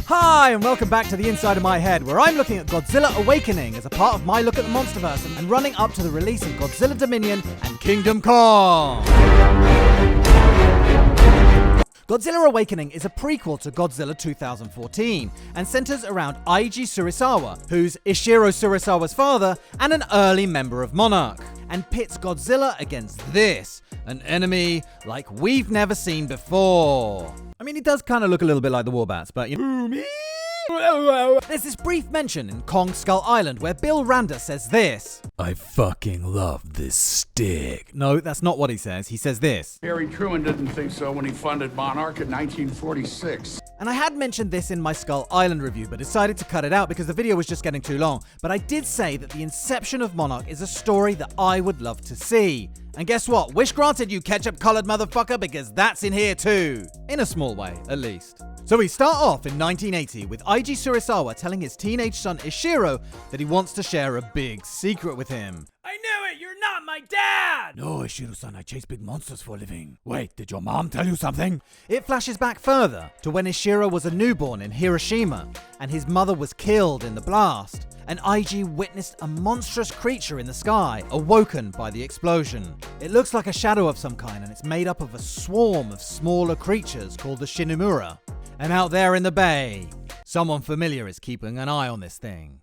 Hi, and welcome back to the Inside of My Head, where I'm looking at Godzilla Awakening as a part of my look at the MonsterVerse and running up to the release of Godzilla Dominion and Kingdom Come. Godzilla Awakening is a prequel to Godzilla 2014 and centers around Eiji Surizawa, who's Ishiro Surizawa's father and an early member of Monarch, and pits Godzilla against this, an enemy like we've never seen before. I mean, he does kind of look a little bit like the Warbats, but you know. There's this brief mention in Kong Skull Island where Bill Randa says this: "I fucking love this stick." No, that's not what he says. He says this: Harry Truman didn't think so when he funded Monarch in 1946. And I had mentioned this in my Skull Island review, but decided to cut it out because the video was just getting too long. But I did say that the Inception of Monarch is a story that I would love to see. And guess what? Wish granted, you ketchup-colored motherfucker, because that's in here too. In a small way, at least. So we start off in 1980 with Eiji Surizawa telling his teenage son Ishiro that he wants to share a big secret with him. "I knew it! You're not my dad!" "No, Ishiro-san, I chase big monsters for a living." "Wait, did your mom tell you something?" It flashes back further to when Ishiro was a newborn in Hiroshima and his mother was killed in the blast. And Eiji witnessed a monstrous creature in the sky, awoken by the explosion. It looks like a shadow of some kind, and it's made up of a swarm of smaller creatures called the shinomura. And out there in the bay, someone familiar is keeping an eye on this thing.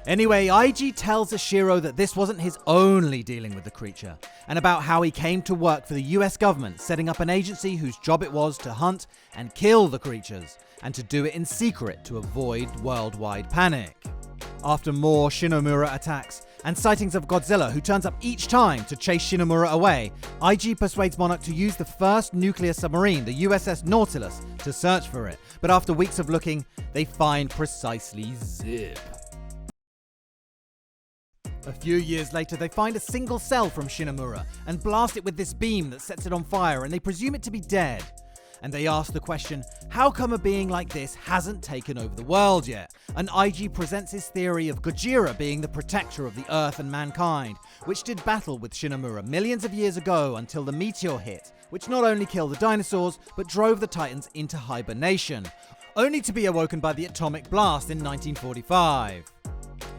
Anyway, Eiji tells Ishiro that this wasn't his only dealing with the creature, and about how he came to work for the US government, setting up an agency whose job it was to hunt and kill the creatures, and to do it in secret to avoid worldwide panic. After more shinomura attacks and sightings of Godzilla, who turns up each time to chase shinomura away, Eiji persuades Monarch to use the first nuclear submarine, the USS Nautilus, to search for it. But after weeks of looking, they find precisely zip. A few years later, they find a single cell from shinomura and blast it with this beam that sets it on fire, and they presume it to be dead. And they ask the question, how come a being like this hasn't taken over the world yet? And Eiji presents his theory of Gojira being the protector of the Earth and mankind, which did battle with shinomura millions of years ago until the meteor hit, which not only killed the dinosaurs, but drove the Titans into hibernation, only to be awoken by the atomic blast in 1945.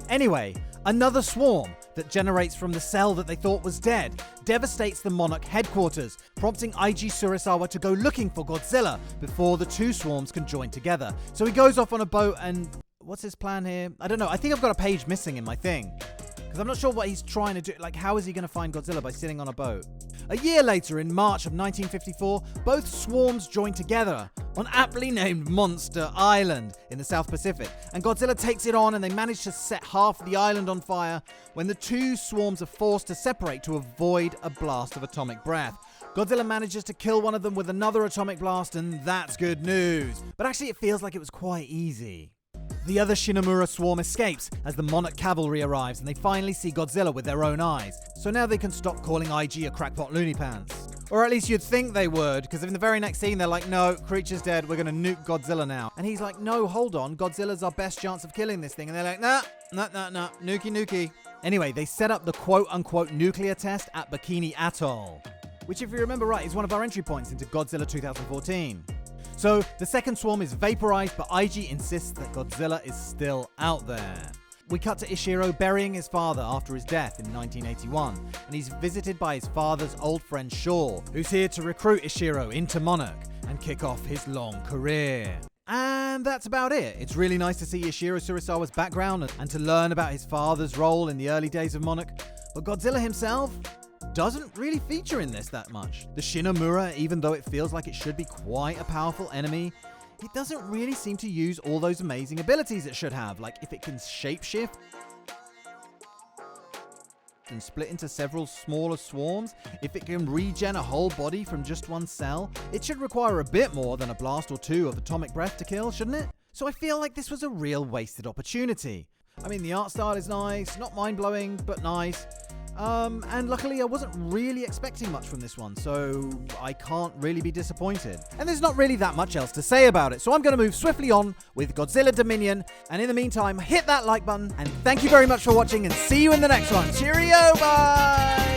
Anyway, another swarm that generates from the cell that they thought was dead devastates the Monarch headquarters, prompting Eiji Surizawa to go looking for Godzilla before the two swarms can join together. So he goes off on a boat and... what's his plan here? I don't know. I think I've got a page missing in my thing, because I'm not sure what he's trying to do. Like, how is he going to find Godzilla by sitting on a boat? A year later, in March of 1954, both swarms join together on aptly named Monster Island in the South Pacific, and Godzilla takes it on, and they manage to set half the island on fire when the two swarms are forced to separate to avoid a blast of atomic breath. Godzilla manages to kill one of them with another atomic blast, and that's good news. But actually, it feels like it was quite easy. The other shinomura swarm escapes as the Monarch cavalry arrives, and they finally see Godzilla with their own eyes. So now they can stop calling Eiji a crackpot loony pants. Or at least you'd think they would, because in the very next scene they're like, "No, creature's dead, we're gonna nuke Godzilla now." And he's like, "No, hold on, Godzilla's our best chance of killing this thing." And they're like, nah, nuki. Anyway, they set up the quote-unquote nuclear test at Bikini Atoll, which, if you remember right, is one of our entry points into Godzilla 2014. So the second swarm is vaporized, but Eiji insists that Godzilla is still out there. We cut to Ishiro burying his father after his death in 1981, and he's visited by his father's old friend Shaw, who's here to recruit Ishiro into Monarch and kick off his long career. And that's about it. It's really nice to see Ishiro Surizawa's background and to learn about his father's role in the early days of Monarch, but Godzilla himself doesn't really feature in this that much. The shinomura, even though it feels like it should be quite a powerful enemy, it doesn't really seem to use all those amazing abilities it should have, like if it can shapeshift and split into several smaller swarms, if it can regen a whole body from just one cell. It should require a bit more than a blast or two of atomic breath to kill, shouldn't it? So I feel like this was a real wasted opportunity. I mean, the art style is nice, not mind-blowing, but nice. And luckily I wasn't really expecting much from this one, so I can't really be disappointed. And there's not really that much else to say about it, so I'm going to move swiftly on with Godzilla Dominion, and in the meantime, hit that like button, and thank you very much for watching, and see you in the next one. Cheerio, bye!